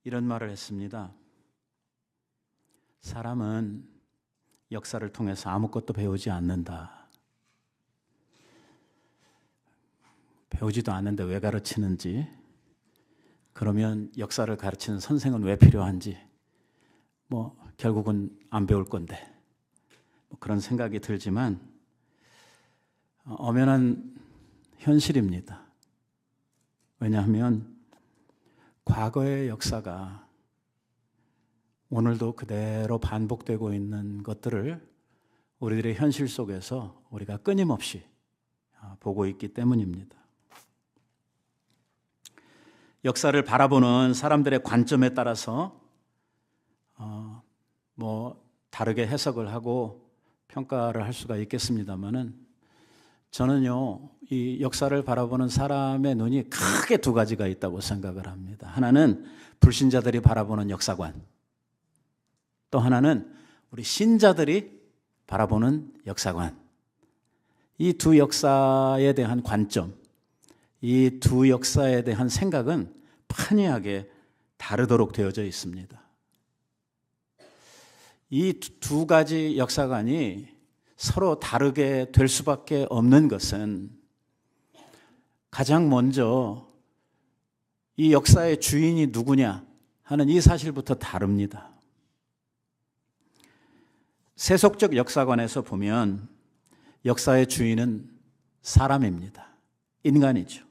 이런 말을 했습니다. 사람은 역사를 통해서 아무것도 배우지 않는다. 배우지도 않는데 왜 가르치는지, 그러면 역사를 가르치는 선생은 왜 필요한지, 결국은 안 배울 건데, 그런 생각이 들지만 엄연한 현실입니다. 왜냐하면 과거의 역사가 오늘도 그대로 반복되고 있는 것들을 우리들의 현실 속에서 우리가 끊임없이 보고 있기 때문입니다. 역사를 바라보는 사람들의 관점에 따라서 다르게 해석을 하고 평가를 할 수가 있겠습니다만은, 저는요, 이 역사를 바라보는 사람의 눈이 크게 두 가지가 있다고 생각을 합니다. 하나는 불신자들이 바라보는 역사관, 또 하나는 우리 신자들이 바라보는 역사관. 이 두 역사에 대한 관점, 이 두 역사에 대한 생각은 판이하게 다르도록 되어져 있습니다. 이 두 가지 역사관이 서로 다르게 될 수밖에 없는 것은, 가장 먼저 이 역사의 주인이 누구냐 하는 이 사실부터 다릅니다. 세속적 역사관에서 보면 역사의 주인은 사람입니다. 인간이죠.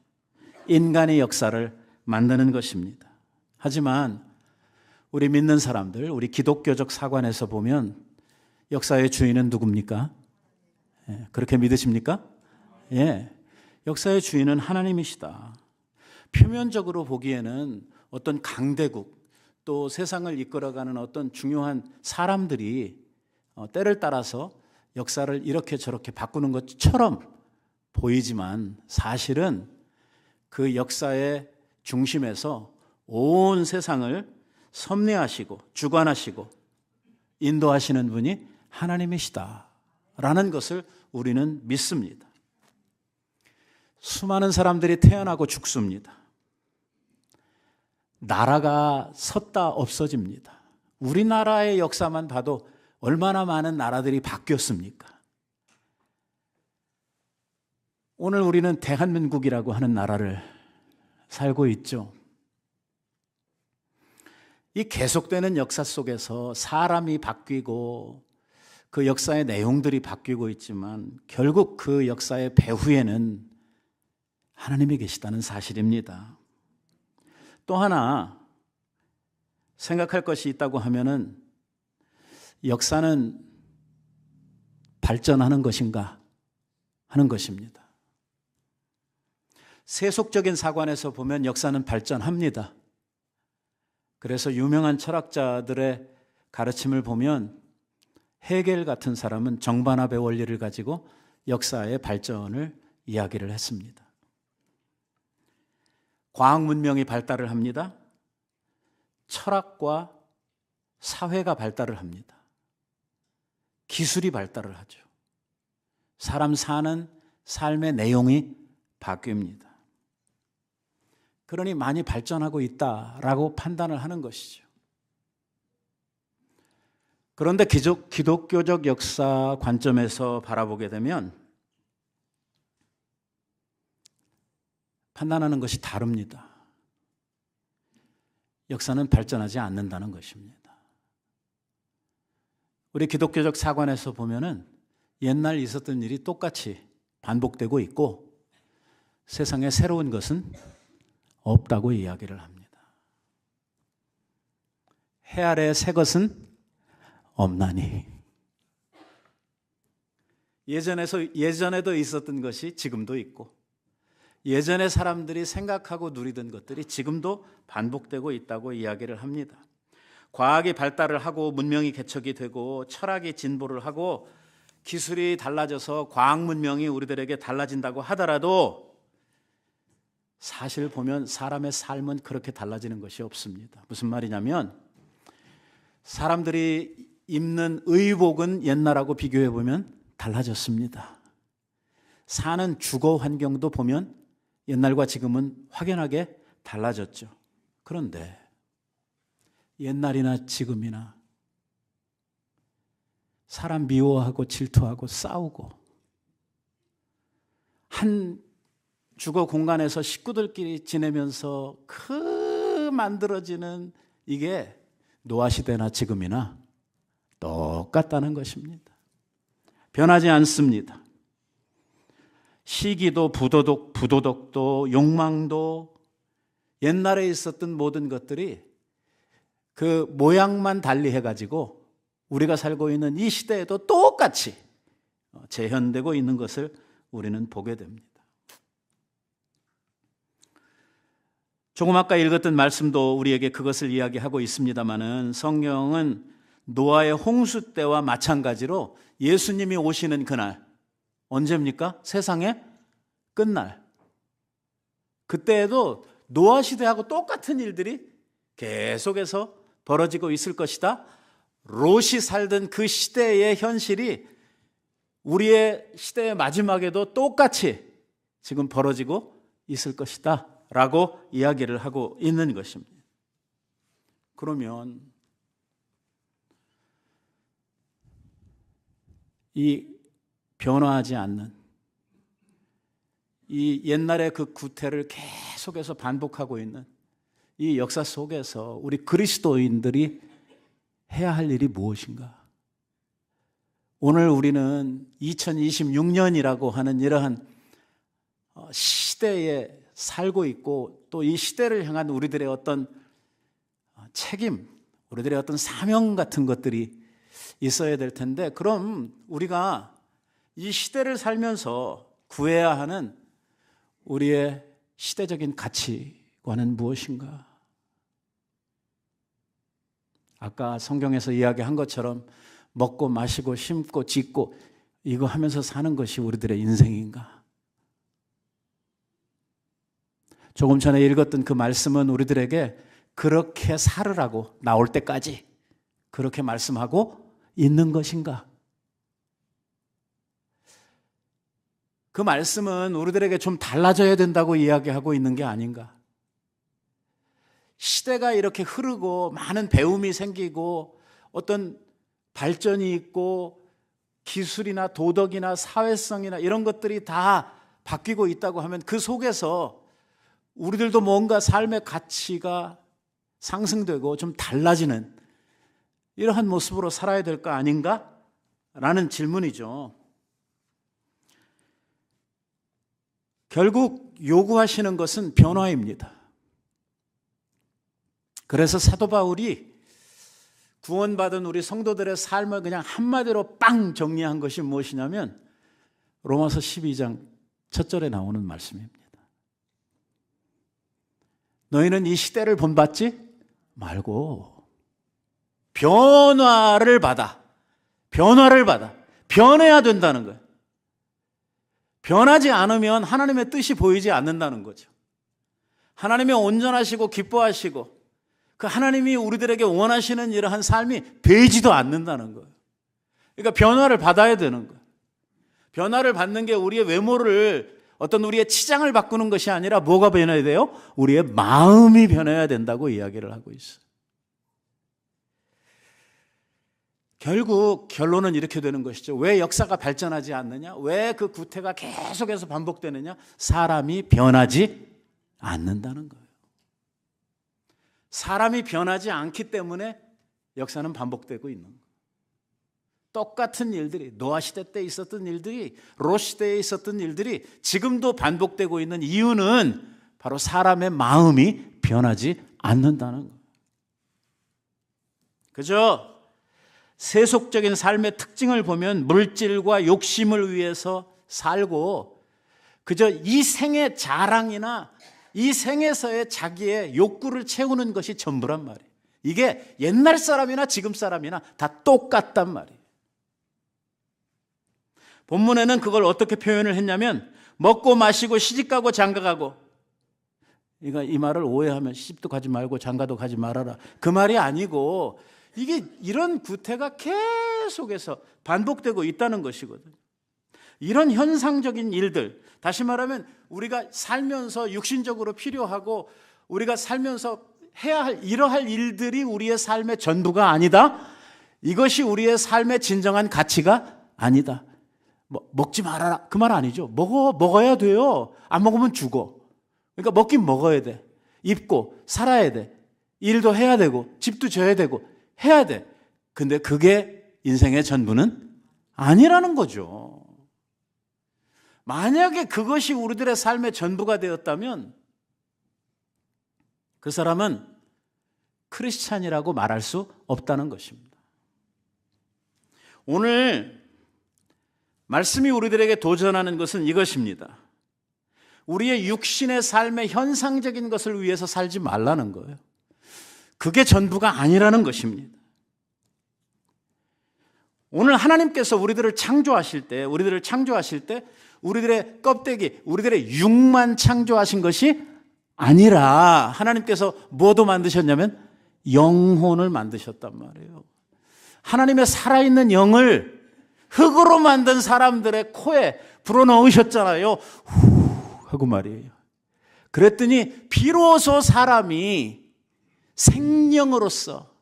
인간이 역사를 만드는 것입니다. 하지만 우리 믿는 사람들, 우리 기독교적 사관에서 보면 역사의 주인은 누굽니까? 그렇게 믿으십니까? 예. 역사의 주인은 하나님이시다. 표면적으로 보기에는 어떤 강대국, 또 세상을 이끌어가는 어떤 중요한 사람들이 때를 따라서 역사를 이렇게 저렇게 바꾸는 것처럼 보이지만, 사실은 그 역사의 중심에서 온 세상을 섭리하시고 주관하시고 인도하시는 분이 하나님이시다라는 것을 우리는 믿습니다. 수많은 사람들이 태어나고 죽습니다. 나라가 섰다 없어집니다. 우리나라의 역사만 봐도 얼마나 많은 나라들이 바뀌었습니까? 오늘 우리는 대한민국이라고 하는 나라를 살고 있죠. 이 계속되는 역사 속에서 사람이 바뀌고 그 역사의 내용들이 바뀌고 있지만, 결국 그 역사의 배후에는 하나님이 계시다는 사실입니다. 또 하나 생각할 것이 있다고 하면은, 역사는 발전하는 것인가 하는 것입니다. 세속적인 사관에서 보면 역사는 발전합니다. 그래서 유명한 철학자들의 가르침을 보면 헤겔 같은 사람은 정반합의 원리를 가지고 역사의 발전을 이야기를 했습니다. 과학 문명이 발달을 합니다. 철학과 사회가 발달을 합니다. 기술이 발달을 하죠. 사람 사는 삶의 내용이 바뀝니다. 그러니 많이 발전하고 있다라고 판단을 하는 것이죠. 그런데 기독교적 역사 관점에서 바라보게 되면 판단하는 것이 다릅니다. 역사는 발전하지 않는다는 것입니다. 우리 기독교적 사관에서 보면은 옛날 있었던 일이 똑같이 반복되고 있고, 세상에 새로운 것은 없다고 이야기를 합니다. 해 아래 새 것은 없나니. 예전에도 있었던 것이 지금도 있고, 예전에 사람들이 생각하고 누리던 것들이 지금도 반복되고 있다고 이야기를 합니다. 과학이 발달을 하고 문명이 개척이 되고 철학이 진보를 하고 기술이 달라져서 과학 문명이 우리들에게 달라진다고 하더라도, 사실 보면 사람의 삶은 그렇게 달라지는 것이 없습니다. 무슨 말이냐면, 사람들이 입는 의복은 옛날하고 비교해 보면 달라졌습니다. 사는 주거 환경도 보면 옛날과 지금은 확연하게 달라졌죠. 그런데 옛날이나 지금이나 사람 미워하고 질투하고 싸우고 한 주거 공간에서 식구들끼리 지내면서 만들어지는 이게 노아 시대나 지금이나 똑같다는 것입니다. 변하지 않습니다. 시기도 부도덕도 욕망도 옛날에 있었던 모든 것들이 그 모양만 달리 해가지고 우리가 살고 있는 이 시대에도 똑같이 재현되고 있는 것을 우리는 보게 됩니다. 조금 아까 읽었던 말씀도 우리에게 그것을 이야기하고 있습니다마는 성경은 노아의 홍수 때와 마찬가지로 예수님이 오시는 그날, 언제입니까? 세상의 끝날. 그때에도 노아 시대하고 똑같은 일들이 계속해서 벌어지고 있을 것이다. 롯이 살던 그 시대의 현실이 우리의 시대의 마지막에도 똑같이 지금 벌어지고 있을 것이다 라고 이야기를 하고 있는 것입니다. 그러면 이 변화하지 않는 이 옛날의 그 구태를 계속해서 반복하고 있는 이 역사 속에서 우리 그리스도인들이 해야 할 일이 무엇인가? 오늘 우리는 2026년이라고 하는 이러한 시대에 살고 있고 또 이 시대를 향한 우리들의 어떤 책임, 우리들의 어떤 사명 같은 것들이 있어야 될 텐데, 그럼 우리가 이 시대를 살면서 구해야 하는 우리의 시대적인 가치관은 무엇인가? 아까 성경에서 이야기한 것처럼 먹고 마시고 심고 짓고 이거 하면서 사는 것이 우리들의 인생인가? 조금 전에 읽었던 그 말씀은 우리들에게 그렇게 살으라고 나올 때까지 그렇게 말씀하고 있는 것인가? 그 말씀은 우리들에게 좀 달라져야 된다고 이야기하고 있는 게 아닌가? 시대가 이렇게 흐르고 많은 배움이 생기고 어떤 발전이 있고 기술이나 도덕이나 사회성이나 이런 것들이 다 바뀌고 있다고 하면 그 속에서 우리들도 뭔가 삶의 가치가 상승되고 좀 달라지는 이러한 모습으로 살아야 될 거 아닌가? 라는 질문이죠. 결국 요구하시는 것은 변화입니다. 그래서 사도 바울이 구원받은 우리 성도들의 삶을 그냥 한마디로 빵 정리한 것이 무엇이냐면 로마서 12장 첫 절에 나오는 말씀입니다. 너희는 이 시대를 본받지 말고 변화를 받아. 변해야 된다는 거예요. 변하지 않으면 하나님의 뜻이 보이지 않는다는 거죠. 하나님이 온전하시고 기뻐하시고 그 하나님이 우리들에게 원하시는 이러한 삶이 되지도 않는다는 거예요. 그러니까 변화를 받아야 되는 거예요. 변화를 받는 게 우리의 외모를 어떤 우리의 치장을 바꾸는 것이 아니라 뭐가 변해야 돼요? 우리의 마음이 변해야 된다고 이야기를 하고 있어요. 결국 결론은 이렇게 되는 것이죠. 왜 역사가 발전하지 않느냐? 왜 그 구태가 계속해서 반복되느냐? 사람이 변하지 않는다는 거예요. 사람이 변하지 않기 때문에 역사는 반복되고 있는 거예요. 똑같은 일들이 노아 시대 때 있었던 일들이 롯 시대에 있었던 일들이 지금도 반복되고 있는 이유는 바로 사람의 마음이 변하지 않는다는 거예요. 그죠? 세속적인 삶의 특징을 보면 물질과 욕심을 위해서 살고 그저 이 생의 자랑이나 이 생에서의 자기의 욕구를 채우는 것이 전부란 말이에요. 이게 옛날 사람이나 지금 사람이나 다 똑같단 말이에요. 본문에는 그걸 어떻게 표현을 했냐면 먹고 마시고 시집가고 장가가고, 그러니까 이 말을 오해하면 시집도 가지 말고 장가도 가지 말아라 그 말이 아니고 이게 이런 구태가 계속해서 반복되고 있다는 것이거든요. 이런 현상적인 일들, 다시 말하면 우리가 살면서 육신적으로 필요하고 우리가 살면서 해야 할 이러할 일들이 우리의 삶의 전부가 아니다. 이것이 우리의 삶의 진정한 가치가 아니다. 먹지 말아라 그 말 아니죠. 먹어야 돼요. 안 먹으면 죽어. 그러니까 먹긴 먹어야 돼. 입고 살아야 돼. 일도 해야 되고 집도 져야 되고 해야 돼. 근데 그게 인생의 전부는 아니라는 거죠. 만약에 그것이 우리들의 삶의 전부가 되었다면 그 사람은 크리스찬이라고 말할 수 없다는 것입니다. 오늘 말씀이 우리들에게 도전하는 것은 이것입니다. 우리의 육신의 삶의 현상적인 것을 위해서 살지 말라는 거예요. 그게 전부가 아니라는 것입니다. 오늘 하나님께서 우리들을 창조하실 때 우리들의 껍데기, 우리들의 육만 창조하신 것이 아니라 하나님께서 뭐도 만드셨냐면 영혼을 만드셨단 말이에요. 하나님의 살아있는 영을 흙으로 만든 사람들의 코에 불어넣으셨잖아요. 후 하고 말이에요. 그랬더니 비로소 사람이 생명으로서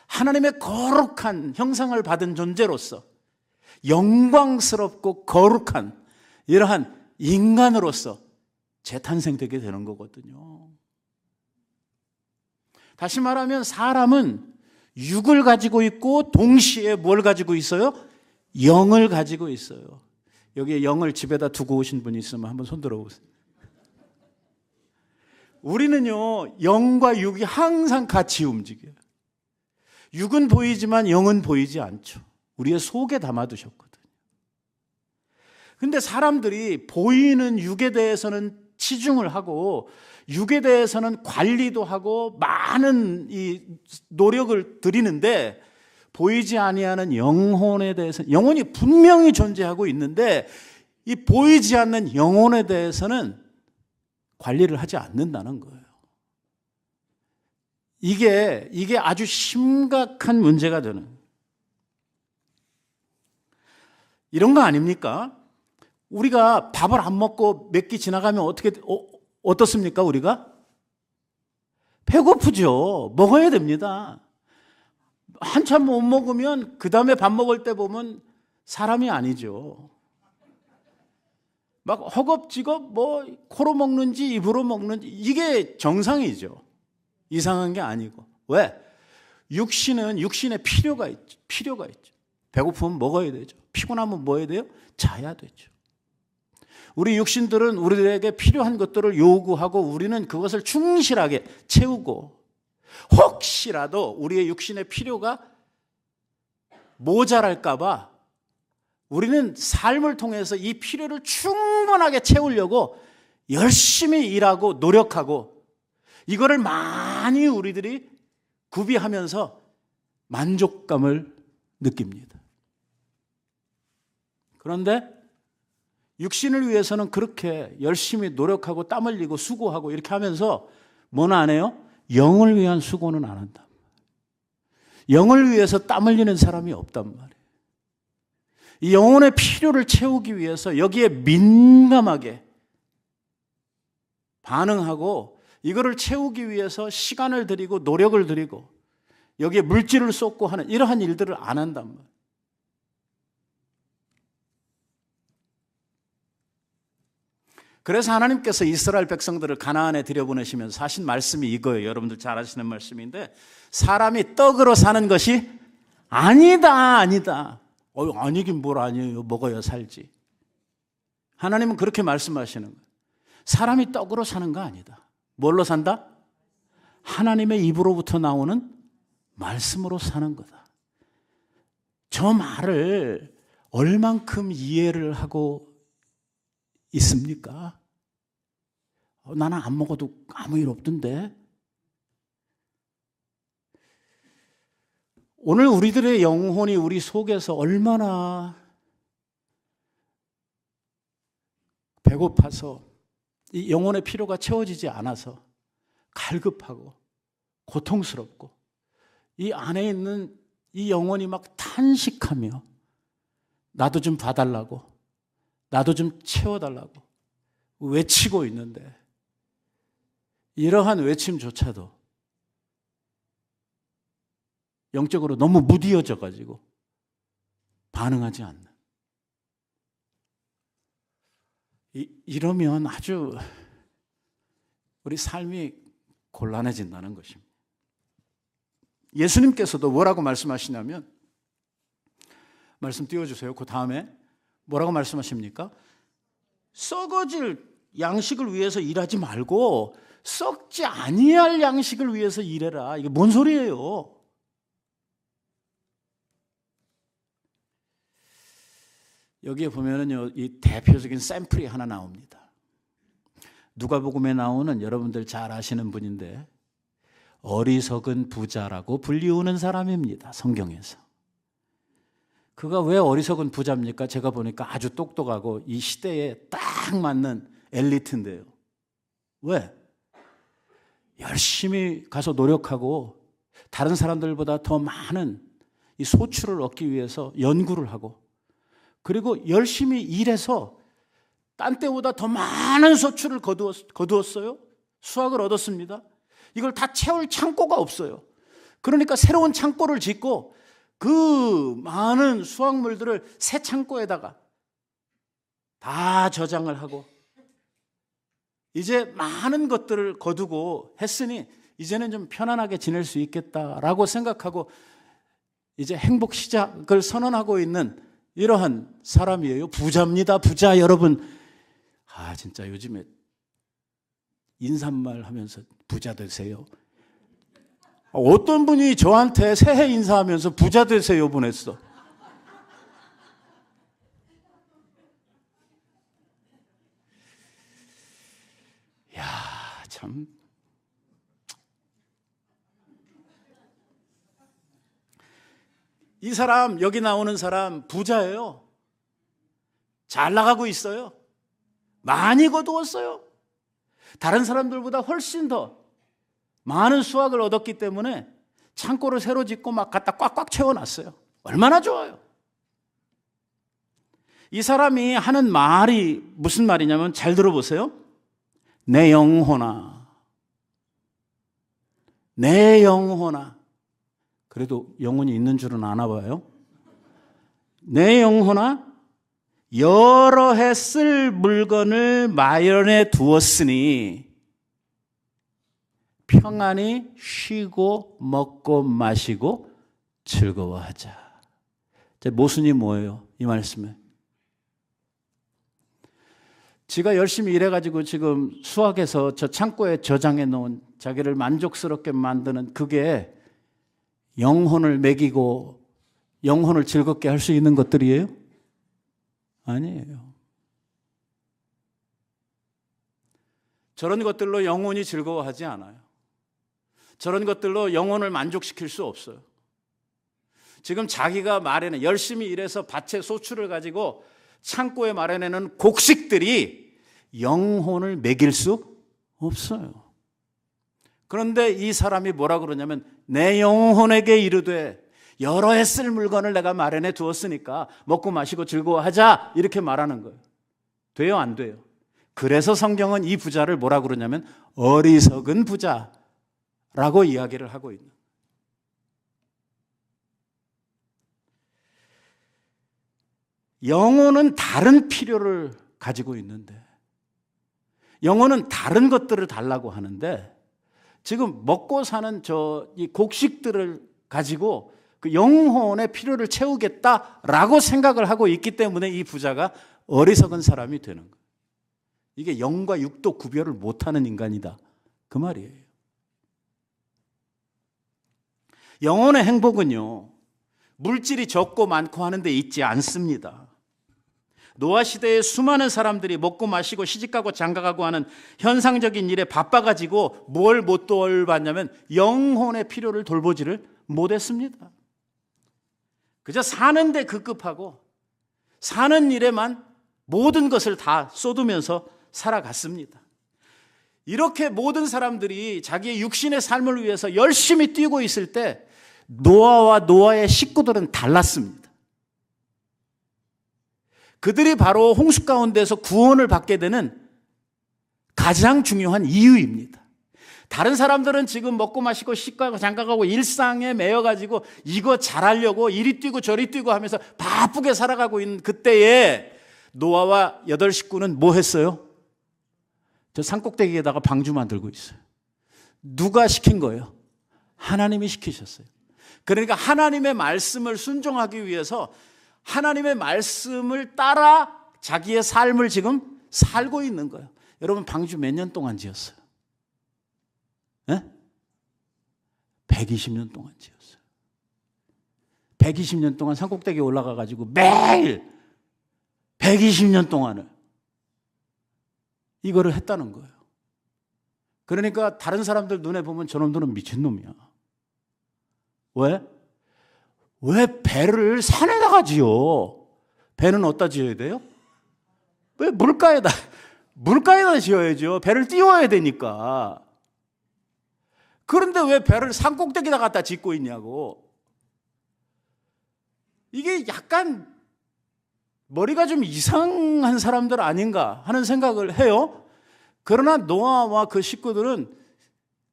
하나님의 거룩한 형상을 받은 존재로서 영광스럽고 거룩한 이러한 인간으로서 재탄생되게 되는 거거든요. 다시 말하면 사람은 육을 가지고 있고 동시에 뭘 가지고 있어요? 영을 가지고 있어요. 여기에 영을 집에다 두고 오신 분이 있으면 한번 손 들어보세요. 우리는요, 영과 육이 항상 같이 움직여요. 육은 보이지만 영은 보이지 않죠. 우리의 속에 담아두셨거든요. 근데 사람들이 보이는 육에 대해서는 치중을 하고 육에 대해서는 관리도 하고 많은 이 노력을 들이는데 보이지 아니하는 영혼에 대해서는 영혼이 분명히 존재하고 있는데 이 보이지 않는 영혼에 대해서는 관리를 하지 않는다는 거예요. 이게 아주 심각한 문제가 되는 이런 거 아닙니까? 우리가 밥을 안 먹고 몇 끼 지나가면 어떻습니까? 우리가? 배고프죠. 먹어야 됩니다. 한참 못 먹으면 그 다음에 밥 먹을 때 보면 사람이 아니죠. 막 허겁지겁 코로 먹는지 입으로 먹는지 이게 정상이죠. 이상한 게 아니고. 왜? 육신의 필요가 있죠. 배고프면 먹어야 되죠. 피곤하면 뭐 해야 돼요? 자야 되죠. 우리 육신들은 우리들에게 필요한 것들을 요구하고 우리는 그것을 충실하게 채우고 혹시라도 우리의 육신의 필요가 모자랄까 봐 우리는 삶을 통해서 이 필요를 충분하게 채우려고 열심히 일하고 노력하고 이거를 많이 우리들이 구비하면서 만족감을 느낍니다. 그런데 육신을 위해서는 그렇게 열심히 노력하고 땀 흘리고 수고하고 이렇게 하면서 뭐는 안 해요? 영을 위한 수고는 안 한다. 영을 위해서 땀 흘리는 사람이 없단 말이에요. 이 영혼의 필요를 채우기 위해서 여기에 민감하게 반응하고 이거를 채우기 위해서 시간을 들이고 노력을 들이고 여기에 물질을 쏟고 하는 이러한 일들을 안 한단 말이에요. 그래서 하나님께서 이스라엘 백성들을 가나안에 들여보내시면서 하신 말씀이 이거예요. 여러분들 잘 아시는 말씀인데 사람이 떡으로 사는 것이 아니다. 아니긴 뭘 아니에요. 먹어야 살지. 하나님은 그렇게 말씀하시는 거예요. 사람이 떡으로 사는 거 아니다. 뭘로 산다? 하나님의 입으로부터 나오는 말씀으로 사는 거다. 저 말을 얼만큼 이해를 하고 있습니까? 나는 안 먹어도 아무 일 없던데. 오늘 우리들의 영혼이 우리 속에서 얼마나 배고파서 이 영혼의 필요가 채워지지 않아서 갈급하고 고통스럽고 이 안에 있는 이 영혼이 막 탄식하며 나도 좀 봐달라고 나도 좀 채워달라고 외치고 있는데 이러한 외침조차도 영적으로 너무 무디어져 가지고 반응하지 않는. 이러면 아주 우리 삶이 곤란해진다는 것입니다. 예수님께서도 뭐라고 말씀하시냐면, 말씀 띄워주세요. 그 다음에 뭐라고 말씀하십니까? 썩어질 양식을 위해서 일하지 말고 썩지 아니할 양식을 위해서 일해라. 이게 뭔 소리예요? 여기에 보면은요, 이 대표적인 샘플이 하나 나옵니다. 누가복음에 나오는, 여러분들 잘 아시는 분인데, 어리석은 부자라고 불리우는 사람입니다. 성경에서. 그가 왜 어리석은 부자입니까? 제가 보니까 아주 똑똑하고 이 시대에 딱 맞는 엘리트인데요. 왜? 열심히 가서 노력하고 다른 사람들보다 더 많은 이 소출을 얻기 위해서 연구를 하고, 그리고 열심히 일해서 딴 때보다 더 많은 소출을 거두었어요. 수확을 얻었습니다. 이걸 다 채울 창고가 없어요. 그러니까 새로운 창고를 짓고 그 많은 수확물들을 새 창고에다가 다 저장을 하고, 이제 많은 것들을 거두고 했으니 이제는 좀 편안하게 지낼 수 있겠다라고 생각하고 이제 행복 시작을 선언하고 있는 이러한 사람이에요. 부자입니다. 부자. 여러분, 진짜 요즘에 인사말 하면서 부자 되세요. 어떤 분이 저한테 새해 인사하면서 부자 되세요 보냈어. 야, 참. 이 사람, 여기 나오는 사람 부자예요. 잘 나가고 있어요. 많이 거두었어요. 다른 사람들보다 훨씬 더 많은 수확을 얻었기 때문에 창고를 새로 짓고 막 갖다 꽉꽉 채워놨어요. 얼마나 좋아요. 이 사람이 하는 말이 무슨 말이냐면, 잘 들어보세요. 내 영혼아, 내 영혼아. 그래도 영혼이 있는 줄은 아나 봐요. 내 영혼아, 여러 해 쓸 물건을 마련해 두었으니 평안히 쉬고 먹고 마시고 즐거워하자. 모순이 뭐예요? 이 말씀에. 지가 열심히 일해가지고 지금 수확해서 저 창고에 저장해 놓은 자기를 만족스럽게 만드는 그게 영혼을 먹이고 영혼을 즐겁게 할 수 있는 것들이에요? 아니에요. 저런 것들로 영혼이 즐거워하지 않아요. 저런 것들로 영혼을 만족시킬 수 없어요. 지금 자기가 마련해 열심히 일해서 밭에 소출을 가지고 창고에 마련해놓은 곡식들이 영혼을 먹일 수 없어요. 그런데 이 사람이 뭐라 그러냐면, 내 영혼에게 이르되 여러 해 쓸 물건을 내가 마련해 두었으니까 먹고 마시고 즐거워하자, 이렇게 말하는 거예요. 돼요, 안 돼요? 그래서 성경은 이 부자를 뭐라 그러냐면 어리석은 부자라고 이야기를 하고 있는 거예요. 영혼은 다른 필요를 가지고 있는데, 영혼은 다른 것들을 달라고 하는데, 지금 먹고 사는 이 곡식들을 가지고 그 영혼의 필요를 채우겠다라고 생각을 하고 있기 때문에 이 부자가 어리석은 사람이 되는 거예요. 이게 영과 육도 구별을 못하는 인간이다, 그 말이에요. 영혼의 행복은요, 물질이 적고 많고 하는 데 있지 않습니다. 노아 시대에 수많은 사람들이 먹고 마시고 시집가고 장가가고 하는 현상적인 일에 바빠가지고 뭘 못 돌봤냐면 영혼의 필요를 돌보지를 못했습니다. 그저 사는데 급급하고 사는 일에만 모든 것을 다 쏟으면서 살아갔습니다. 이렇게 모든 사람들이 자기의 육신의 삶을 위해서 열심히 뛰고 있을 때 노아와 노아의 식구들은 달랐습니다. 그들이 바로 홍수 가운데서 구원을 받게 되는 가장 중요한 이유입니다. 다른 사람들은 지금 먹고 마시고 시가고 장가가고 일상에 매여가지고 이거 잘하려고 이리 뛰고 저리 뛰고 하면서 바쁘게 살아가고 있는 그때에 노아와 8식구는 뭐 했어요? 저 산꼭대기에다가 방주만 들고 있어요. 누가 시킨 거예요? 하나님이 시키셨어요. 그러니까 하나님의 말씀을 순종하기 위해서 하나님의 말씀을 따라 자기의 삶을 지금 살고 있는 거예요. 여러분 방주 몇 년 동안 지었어요? 네? 120년 동안 지었어요. 120년 동안 산꼭대기에 올라가가지고 매일 120년 동안을 이거를 했다는 거예요. 그러니까 다른 사람들 눈에 보면 저놈들은 미친놈이야. 왜? 왜 배를 산에다가 지어? 배는 어디다 지어야 돼요? 왜 물가에다 지어야죠. 배를 띄워야 되니까. 그런데 왜 배를 산꼭대기에다 갖다 짓고 있냐고. 이게 약간 머리가 좀 이상한 사람들 아닌가 하는 생각을 해요. 그러나 노아와 그 식구들은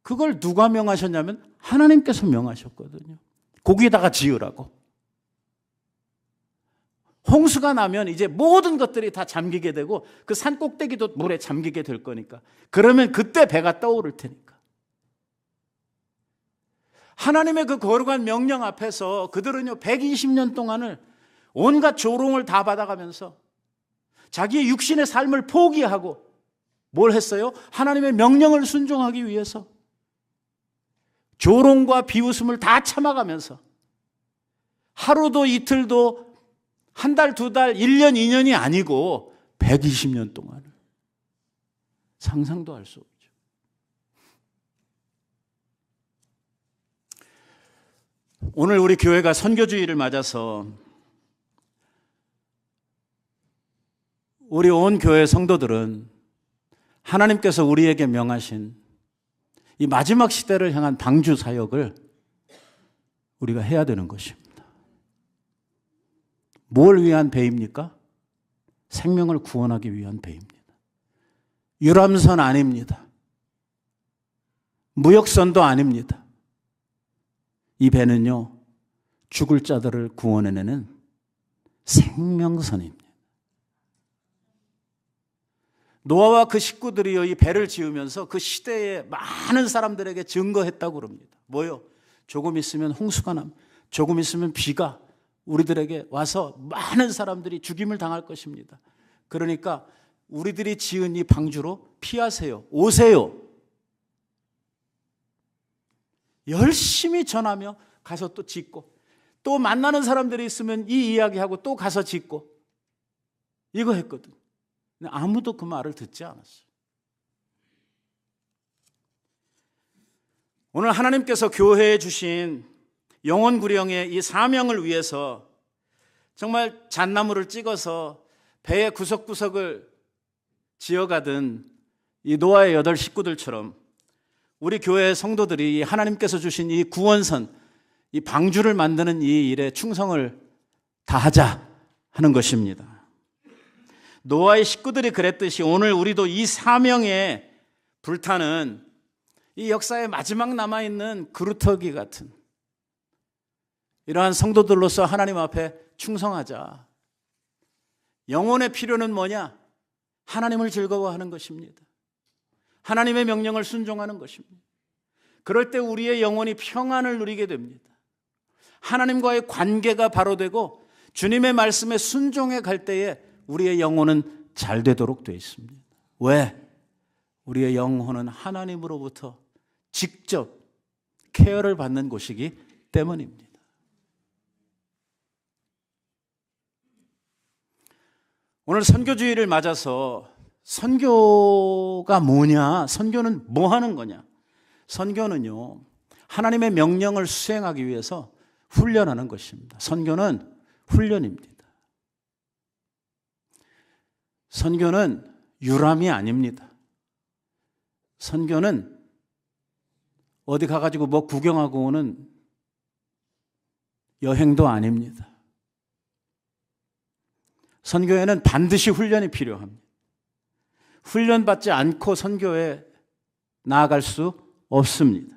그걸 누가 명하셨냐면 하나님께서 명하셨거든요. 거기에다가 지으라고. 홍수가 나면 이제 모든 것들이 다 잠기게 되고 그 산 꼭대기도 물에 잠기게 될 거니까. 그러면 그때 배가 떠오를 테니까. 하나님의 그 거룩한 명령 앞에서 그들은요 120년 동안을 온갖 조롱을 다 받아가면서 자기의 육신의 삶을 포기하고 뭘 했어요? 하나님의 명령을 순종하기 위해서 조롱과 비웃음을 다 참아가면서 하루도 이틀도 한 달, 두 달, 1년, 2년이 아니고 120년 동안을 상상도 할 수 없죠. 오늘 우리 교회가 선교주의를 맞아서 우리 온 교회 성도들은 하나님께서 우리에게 명하신 이 마지막 시대를 향한 방주 사역을 우리가 해야 되는 것입니다. 뭘 위한 배입니까? 생명을 구원하기 위한 배입니다. 유람선 아닙니다. 무역선도 아닙니다. 이 배는요, 죽을 자들을 구원해내는 생명선입니다. 노아와 그 식구들이요, 이 배를 지으면서 그 시대에 많은 사람들에게 증거했다고 그럽니다. 뭐요? 조금 있으면 홍수가 납니다. 조금 있으면 비가 우리들에게 와서 많은 사람들이 죽임을 당할 것입니다. 그러니까 우리들이 지은 이 방주로 피하세요. 오세요. 열심히 전하며 가서 또 짓고 또 만나는 사람들이 있으면 이 이야기하고 또 가서 짓고 이거 했거든. 근데 아무도 그 말을 듣지 않았어요. 오늘 하나님께서 교회에 주신 영혼구령의 이 사명을 위해서 정말 잣나무를 찍어서 배의 구석구석을 지어가던 이 노아의 8 식구들처럼 우리 교회의 성도들이 하나님께서 주신 이 구원선, 이 방주를 만드는 이 일에 충성을 다하자 하는 것입니다. 노아의 식구들이 그랬듯이 오늘 우리도 이 사명에 불타는 이 역사의 마지막 남아있는 그루터기 같은 이러한 성도들로서 하나님 앞에 충성하자. 영혼의 필요는 뭐냐? 하나님을 즐거워하는 것입니다. 하나님의 명령을 순종하는 것입니다. 그럴 때 우리의 영혼이 평안을 누리게 됩니다. 하나님과의 관계가 바로 되고 주님의 말씀에 순종해 갈 때에 우리의 영혼은 잘 되도록 되어 있습니다. 왜? 우리의 영혼은 하나님으로부터 직접 케어를 받는 곳이기 때문입니다. 오늘 선교주의를 맞아서 선교가 뭐냐? 선교는 뭐 하는 거냐? 선교는요, 하나님의 명령을 수행하기 위해서 훈련하는 것입니다. 선교는 훈련입니다. 선교는 유람이 아닙니다. 선교는 어디 가가지고 뭐 구경하고 오는 여행도 아닙니다. 선교에는 반드시 훈련이 필요합니다. 훈련받지 않고 선교에 나아갈 수 없습니다.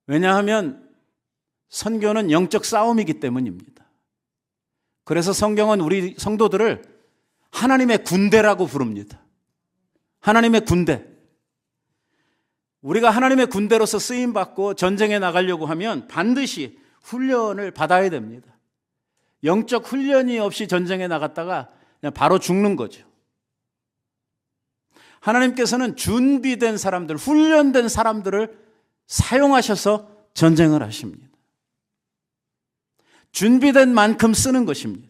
왜냐하면 선교는 영적 싸움이기 때문입니다. 그래서 성경은 우리 성도들을 하나님의 군대라고 부릅니다. 하나님의 군대. 우리가 하나님의 군대로서 쓰임받고 전쟁에 나가려고 하면 반드시 훈련을 받아야 됩니다. 영적 훈련이 없이 전쟁에 나갔다가 그냥 바로 죽는 거죠. 하나님께서는 준비된 사람들, 훈련된 사람들을 사용하셔서 전쟁을 하십니다. 준비된 만큼 쓰는 것입니다.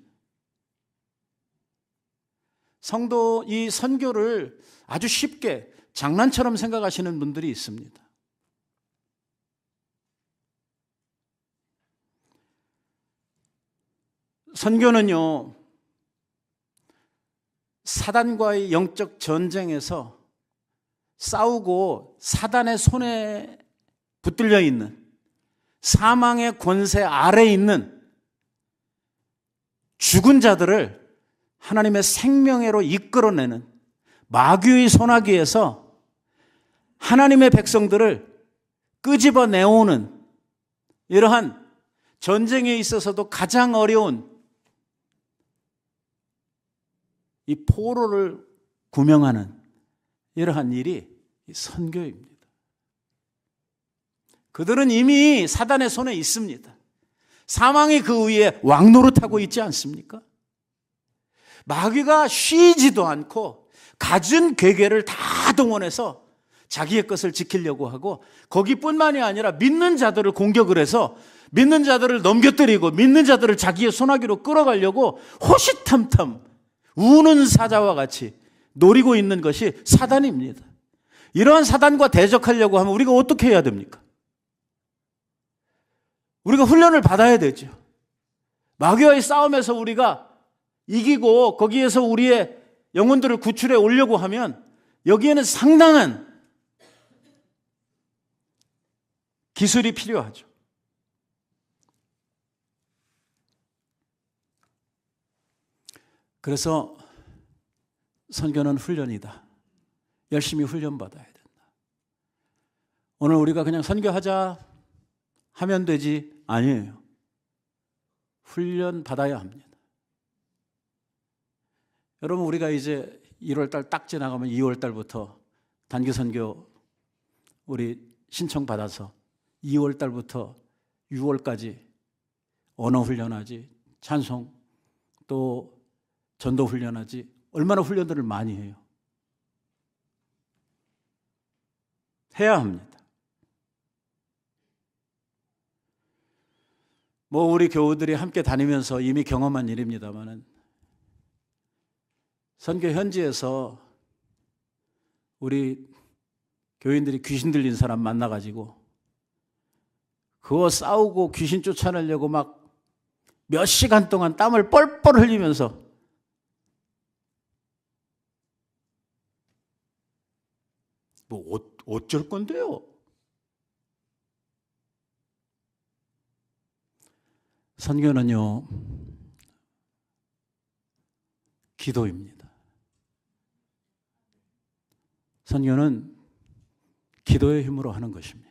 성도 이 선교를 아주 쉽게 장난처럼 생각하시는 분들이 있습니다. 선교는요, 사단과의 영적 전쟁에서 싸우고 사단의 손에 붙들려 있는, 사망의 권세 아래에 있는 죽은 자들을 하나님의 생명회로 이끌어내는, 마귀의 소나기에서 하나님의 백성들을 끄집어내오는 이러한 전쟁에 있어서도 가장 어려운 이 포로를 구명하는 이러한 일이 선교입니다. 그들은 이미 사단의 손에 있습니다. 사망이 그 위에 왕노릇하고 있지 않습니까? 마귀가 쉬지도 않고 갖은 괴계를 다 동원해서 자기의 것을 지키려고 하고, 거기뿐만이 아니라 믿는 자들을 공격을 해서 믿는 자들을 넘겨뜨리고 믿는 자들을 자기의 소나기로 끌어가려고 호시탐탐 우는 사자와 같이 노리고 있는 것이 사단입니다. 이러한 사단과 대적하려고 하면 우리가 어떻게 해야 됩니까? 우리가 훈련을 받아야 되죠. 마귀와의 싸움에서 우리가 이기고 거기에서 우리의 영혼들을 구출해 오려고 하면 여기에는 상당한 기술이 필요하죠. 그래서 선교는 훈련이다. 열심히 훈련받아야 된다. 오늘 우리가 그냥 선교하자 하면 되지, 아니에요. 훈련 받아야 합니다. 여러분, 우리가 이제 1월달 딱 지나가면 2월달부터 단기 선교 우리 신청 받아서 2월달부터 6월까지 언어 훈련하지, 찬송 또 전도 훈련하지, 얼마나 훈련들을 많이 해요. 해야 합니다. 뭐 우리 교우들이 함께 다니면서 이미 경험한 일입니다만은, 선교 현지에서 우리 교인들이 귀신 들린 사람 만나가지고 그거 싸우고 귀신 쫓아내려고 막 몇 시간 동안 땀을 뻘뻘 흘리면서 뭐 어쩔 건데요? 선교는요, 기도입니다. 선교는 기도의 힘으로 하는 것입니다.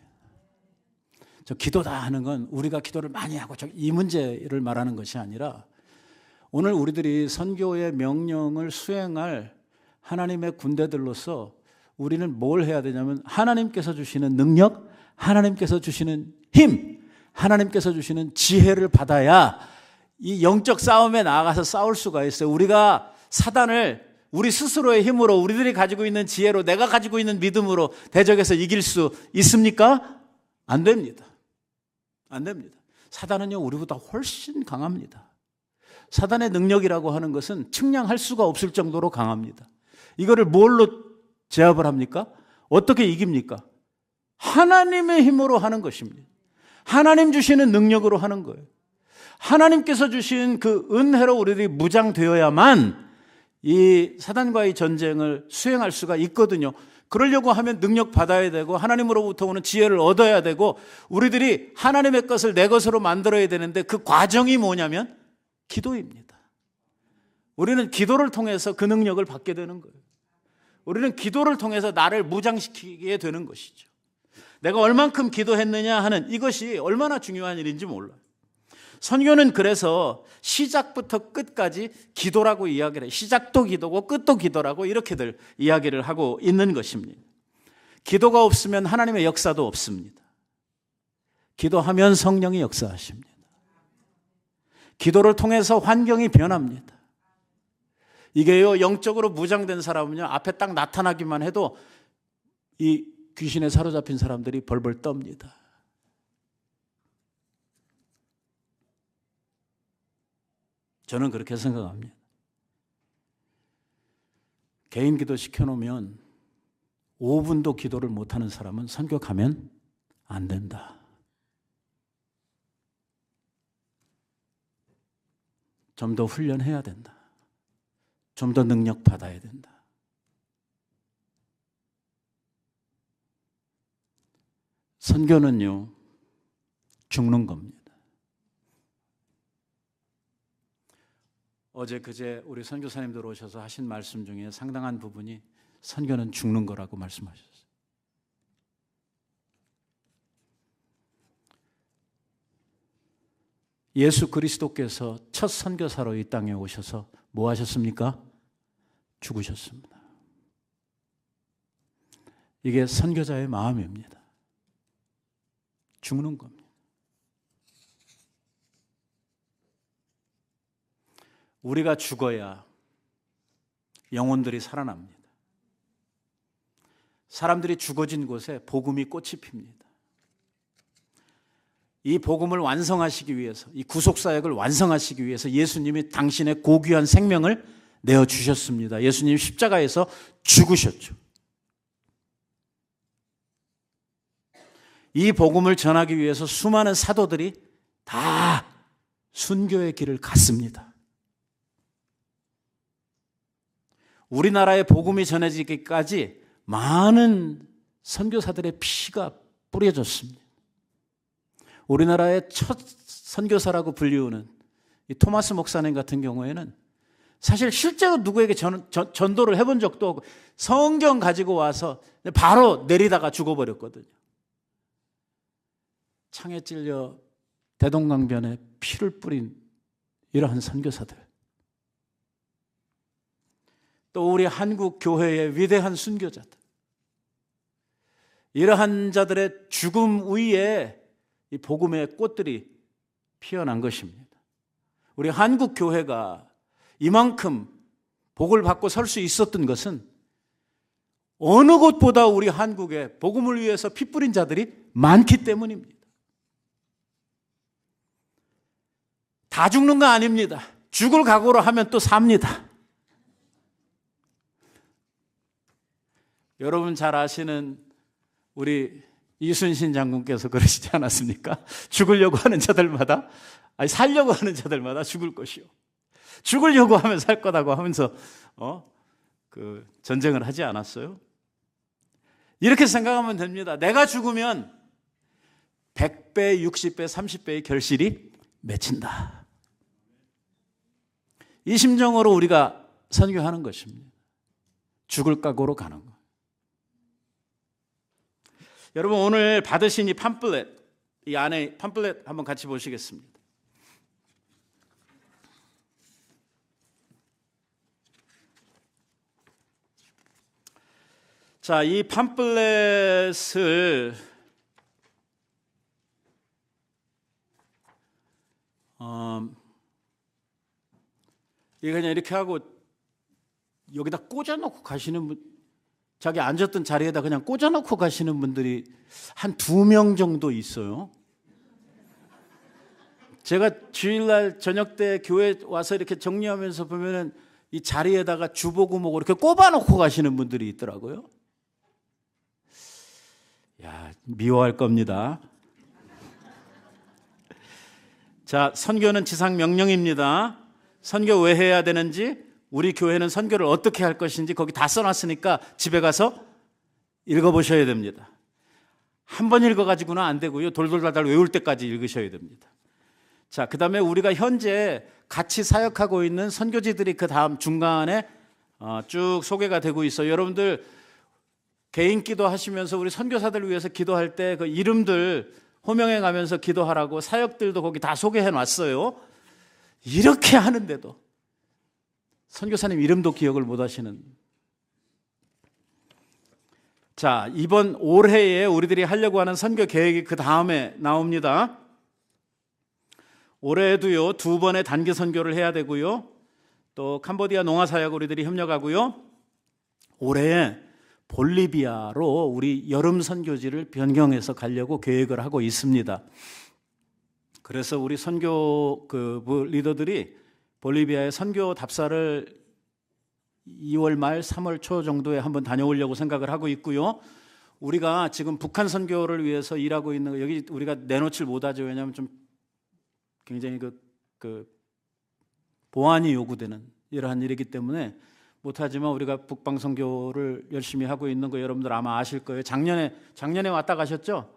저 기도다 하는 건 우리가 기도를 많이 하고 이 문제를 말하는 것이 아니라, 오늘 우리들이 선교의 명령을 수행할 하나님의 군대들로서 우리는 뭘 해야 되냐면, 하나님께서 주시는 능력, 하나님께서 주시는 힘, 하나님께서 주시는 지혜를 받아야 이 영적 싸움에 나아가서 싸울 수가 있어요. 우리가 사단을 우리 스스로의 힘으로, 우리들이 가지고 있는 지혜로, 내가 가지고 있는 믿음으로 대적해서 이길 수 있습니까? 안 됩니다. 안 됩니다. 사단은요, 우리보다 훨씬 강합니다. 사단의 능력이라고 하는 것은 측량할 수가 없을 정도로 강합니다. 이거를 뭘로 제압을 합니까? 어떻게 이깁니까? 하나님의 힘으로 하는 것입니다. 하나님 주시는 능력으로 하는 거예요. 하나님께서 주신 그 은혜로 우리들이 무장되어야만 이 사단과의 전쟁을 수행할 수가 있거든요. 그러려고 하면 능력 받아야 되고, 하나님으로부터 오는 지혜를 얻어야 되고, 우리들이 하나님의 것을 내 것으로 만들어야 되는데, 그 과정이 뭐냐면 기도입니다. 우리는 기도를 통해서 그 능력을 받게 되는 거예요. 우리는 기도를 통해서 나를 무장시키게 되는 것이죠. 내가 얼만큼 기도했느냐 하는 이것이 얼마나 중요한 일인지 몰라요. 선교는 그래서 시작부터 끝까지 기도라고 이야기를 해요. 시작도 기도고 끝도 기도라고 이렇게들 이야기를 하고 있는 것입니다. 기도가 없으면 하나님의 역사도 없습니다. 기도하면 성령이 역사하십니다. 기도를 통해서 환경이 변합니다. 이게요, 영적으로 무장된 사람은요, 앞에 딱 나타나기만 해도 이 귀신에 사로잡힌 사람들이 벌벌 떱니다. 저는 그렇게 생각합니다. 개인 기도 시켜놓으면 5분도 기도를 못하는 사람은 선교 가면 안 된다. 좀 더 훈련해야 된다. 좀 더 능력 받아야 된다. 선교는요, 죽는 겁니다. 어제 그제 우리 선교사님들 오셔서 하신 말씀 중에 상당한 부분이 선교는 죽는 거라고 말씀하셨어요. 예수 그리스도께서 첫 선교사로 이 땅에 오셔서 뭐 하셨습니까? 죽으셨습니다. 이게 선교자의 마음입니다. 죽는 겁니다. 우리가 죽어야 영혼들이 살아납니다. 사람들이 죽어진 곳에 복음이 꽃이 핍니다. 이 복음을 완성하시기 위해서, 이 구속사역을 완성하시기 위해서 예수님이 당신의 고귀한 생명을 내어주셨습니다. 예수님 십자가에서 죽으셨죠. 이 복음을 전하기 위해서 수많은 사도들이 다 순교의 길을 갔습니다. 우리나라의 복음이 전해지기까지 많은 선교사들의 피가 뿌려졌습니다. 우리나라의 첫 선교사라고 불리우는 이 토마스 목사님 같은 경우에는 사실 실제로 누구에게 전도를 해본 적도 없고 성경 가지고 와서 바로 내리다가 죽어버렸거든요. 창에 찔려 대동강변에 피를 뿌린 이러한 선교사들. 또 우리 한국 교회의 위대한 순교자들. 이러한 자들의 죽음 위에 이 복음의 꽃들이 피어난 것입니다. 우리 한국 교회가 이만큼 복을 받고 설 수 있었던 것은 어느 곳보다 우리 한국에 복음을 위해서 피 뿌린 자들이 많기 때문입니다. 다 죽는 거 아닙니다. 죽을 각오로 하면 또 삽니다. 여러분 잘 아시는 우리 이순신 장군께서 그러시지 않았습니까? 죽으려고 하는 자들마다, 살려고 하는 자들마다 죽을 것이요. 죽으려고 하면 살 거다고 하면서 그 전쟁을 하지 않았어요? 이렇게 생각하면 됩니다. 내가 죽으면 100배, 60배, 30배의 결실이 맺힌다. 이 심정으로 우리가 선교하는 것입니다. 죽을 각오로 가는 것. 여러분 오늘 받으신 이 팜플렛, 이 안에 팜플렛 한번 같이 보시겠습니다. 자, 이 팜플렛을 이거 그냥 이렇게 하고 여기다 꽂아놓고 가시는 분, 자기 앉았던 자리에다 그냥 꽂아놓고 가시는 분들이 한 2명 정도 있어요. 제가 주일날 저녁 때 교회 와서 이렇게 정리하면서 보면은 이 자리에다가 주보구목 이렇게 꼽아놓고 가시는 분들이 있더라고요. 야, 미워할 겁니다. 자, 선교는 지상 명령입니다. 선교 왜 해야 되는지, 우리 교회는 선교를 어떻게 할 것인지 거기 다 써놨으니까 집에 가서 읽어보셔야 됩니다. 한 번 읽어가지고는 안 되고요. 돌돌달달 외울 때까지 읽으셔야 됩니다. 자, 그 다음에 우리가 현재 같이 사역하고 있는 선교지들이 그 다음 중간에 쭉 소개가 되고 있어요. 여러분들 개인 기도 하시면서 우리 선교사들 위해서 기도할 때 그 이름들 호명해 가면서 기도하라고 사역들도 거기 다 소개해 놨어요. 이렇게 하는데도 선교사님 이름도 기억을 못 하시는. 자, 이번 올해에 우리들이 하려고 하는 선교 계획이 그 다음에 나옵니다. 올해에도요 2번의 단기 선교를 해야 되고요, 또 캄보디아 농아사역 우리들이 협력하고요, 올해에 볼리비아로 우리 여름 선교지를 변경해서 가려고 계획을 하고 있습니다. 그래서 우리 선교 리더들이 볼리비아에 선교 답사를 2월 말 3월 초 정도에 한번 다녀오려고 생각을 하고 있고요. 우리가 지금 북한 선교를 위해서 일하고 있는 거 여기 우리가 내놓질 못하죠. 왜냐하면 좀 굉장히 보안이 요구되는 이러한 일이기 때문에 못하지만 우리가 북방 선교를 열심히 하고 있는 거 여러분들 아마 아실 거예요. 작년에 왔다 가셨죠?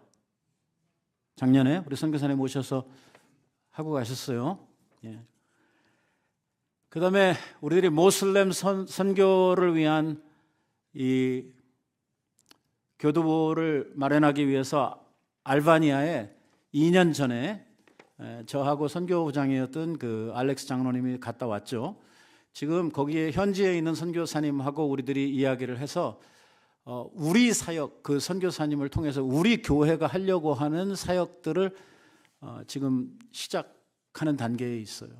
작년에 우리 선교사님 모셔서 하고 가셨어요. 예. 그 다음에 우리들이 모슬렘 선교를 위한 이 교두보를 마련하기 위해서 알바니아에 2년 전에 저하고 선교부장이었던 그 알렉스 장로님이 갔다 왔죠. 지금 거기에 현지에 있는 선교사님하고 우리들이 이야기를 해서 우리 사역, 그 선교사님을 통해서 우리 교회가 하려고 하는 사역들을 지금 시작하는 단계에 있어요.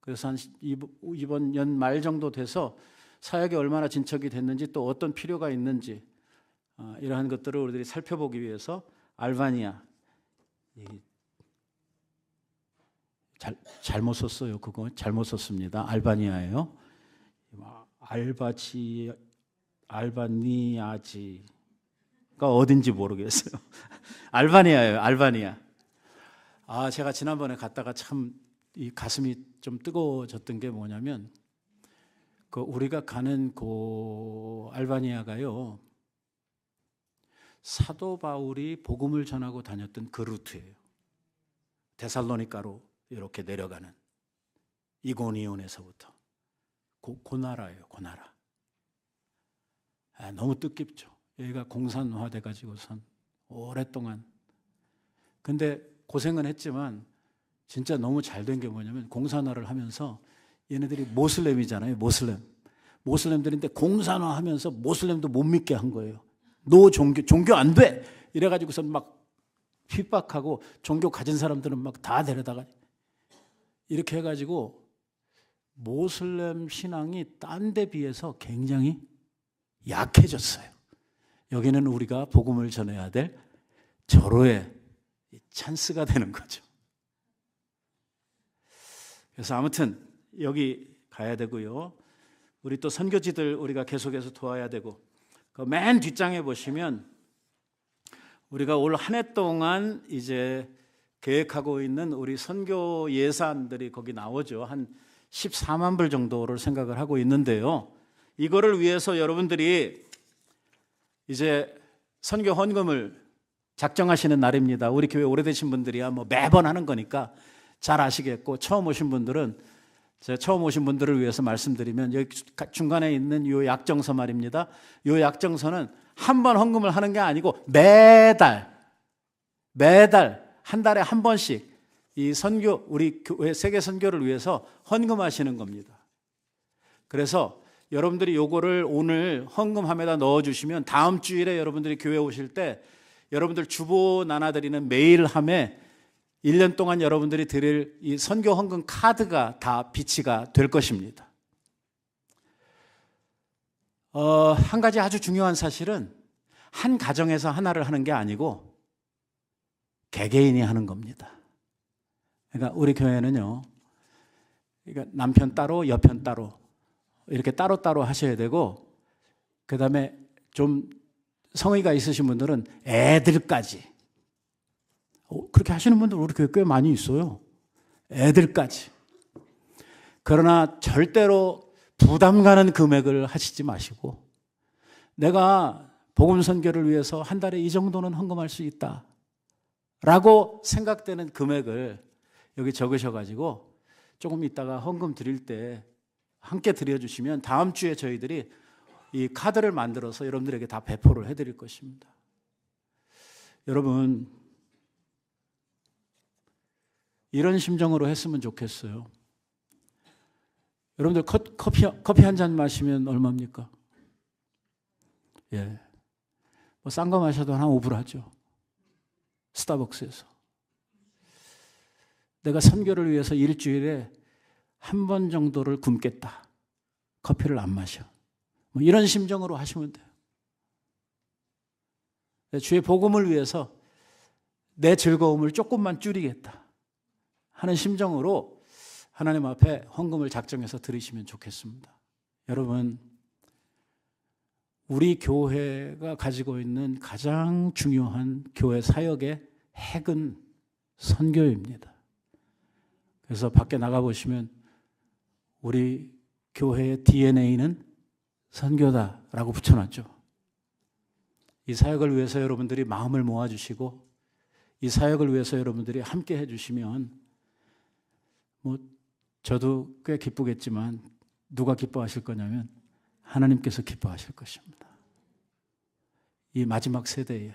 그래서 한 이번 연말 정도 돼서 사역이 얼마나 진척이 됐는지 또 어떤 필요가 있는지 이러한 것들을 우리들이 살펴보기 위해서 알바니아, 잘못 썼어요. 그거 잘못 썼습니다. 알바니아예요. 알바니아지가 어딘지 모르겠어요. 알바니아예요. 알바니아. 제가 지난번에 갔다가 참 이 가슴이 좀 뜨거워졌던 게 뭐냐면 우리가 가는 알바니아가요, 사도 바울이 복음을 전하고 다녔던 그 루트예요. 데살로니가로 이렇게 내려가는 이고니온에서부터 그 나라예요. 그 나라. 너무 뜻깊죠. 여기가 공산화돼 가지고선 오랫동안. 근데 고생은 했지만 진짜 너무 잘 된 게 뭐냐면 공산화를 하면서 얘네들이 모슬렘이잖아요. 모슬렘들인데 공산화하면서 모슬렘도 못 믿게 한 거예요. 너 종교 안 돼! 이래가지고서 막 핍박하고 종교 가진 사람들은 막 다 데려다가 이렇게 해가지고 모슬렘 신앙이 딴 데 비해서 굉장히 약해졌어요. 여기는 우리가 복음을 전해야 될 절호의 찬스가 되는 거죠. 그래서 아무튼 여기 가야 되고요. 우리 또 선교지들 우리가 계속해서 도와야 되고, 그 맨 뒷장에 보시면 우리가 올 한 해 동안 이제 계획하고 있는 우리 선교 예산들이 거기 나오죠. 한 14만 불 정도를 생각을 하고 있는데요. 이거를 위해서 여러분들이 이제 선교 헌금을 작정하시는 날입니다. 우리 교회 오래되신 분들이야 뭐 매번 하는 거니까 잘 아시겠고, 처음 오신 분들은 제가 처음 오신 분들을 위해서 말씀드리면 여기 중간에 있는 이 약정서 말입니다. 이 약정서는 한 번 헌금을 하는 게 아니고 매달 한 달에 한 번씩 이 선교, 우리 교회 세계 선교를 위해서 헌금하시는 겁니다. 그래서 여러분들이 요거를 오늘 헌금함에다 넣어주시면 다음 주일에 여러분들이 교회 오실 때 여러분들 주보 나눠드리는 메일함에 1년 동안 여러분들이 드릴 이 선교 헌금 카드가 다 비치가 될 것입니다. 한 가지 아주 중요한 사실은 한 가정에서 하나를 하는 게 아니고 개개인이 하는 겁니다. 그러니까 우리 교회는요, 그러니까 남편 따로 여편 따로 이렇게 따로따로 하셔야 되고, 그 다음에 좀 성의가 있으신 분들은 애들까지, 그렇게 하시는 분들 우리 교회 꽤 많이 있어요. 애들까지. 그러나 절대로 부담 가는 금액을 하시지 마시고, 내가 복음 선교를 위해서 한 달에 이 정도는 헌금할 수 있다 라고 생각되는 금액을 여기 적으셔가지고 조금 있다가 헌금 드릴 때 함께 드려주시면 다음 주에 저희들이 이 카드를 만들어서 여러분들에게 다 배포를 해드릴 것입니다. 여러분, 이런 심정으로 했으면 좋겠어요. 여러분들 커피 한 잔 마시면 얼마입니까? 예. 뭐 싼 거 마셔도 한 5불 하죠. 스타벅스에서. 내가 선교를 위해서 일주일에 한 번 정도를 굶겠다. 커피를 안 마셔. 뭐 이런 심정으로 하시면 돼요. 주의 복음을 위해서 내 즐거움을 조금만 줄이겠다 하는 심정으로 하나님 앞에 헌금을 작정해서 드리시면 좋겠습니다. 여러분, 우리 교회가 가지고 있는 가장 중요한 교회 사역의 핵은 선교입니다. 그래서 밖에 나가보시면 우리 교회의 DNA는 선교다라고 붙여놨죠. 이 사역을 위해서 여러분들이 마음을 모아주시고 이 사역을 위해서 여러분들이 함께 해주시면 뭐 저도 꽤 기쁘겠지만 누가 기뻐하실 거냐면 하나님께서 기뻐하실 것입니다. 이 마지막 세대에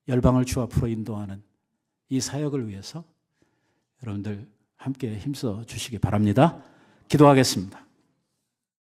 열방을 주 앞으로 인도하는 이 사역을 위해서 여러분들 함께 힘써 주시기 바랍니다. 기도하겠습니다.